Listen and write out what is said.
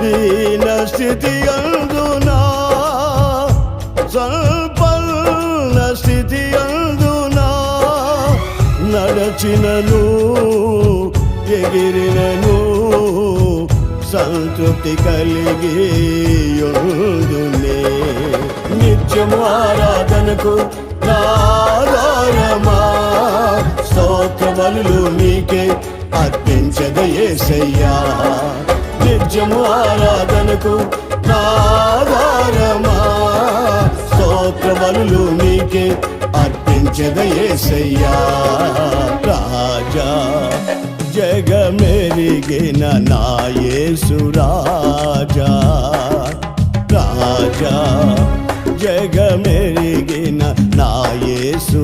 దీన స్థితి అందునా సంపన్న స్థితి అందునా నడచినను ఎగిరినను సంతృప్తి కలిగి యుందునే నిత్యము ఆరాధనకు నాదారమా స్తోత్ర బలులు నీకే అర్పించద యేసయ్యా నిత్యము ఆరాధనకు నాదారమా స్తోత్ర బలులు నీకే అర్పించద యేసయ్యా రాజా జగమెరిగిన నా యేసు రాజా రాజా జగమెరిగిన నా యేసు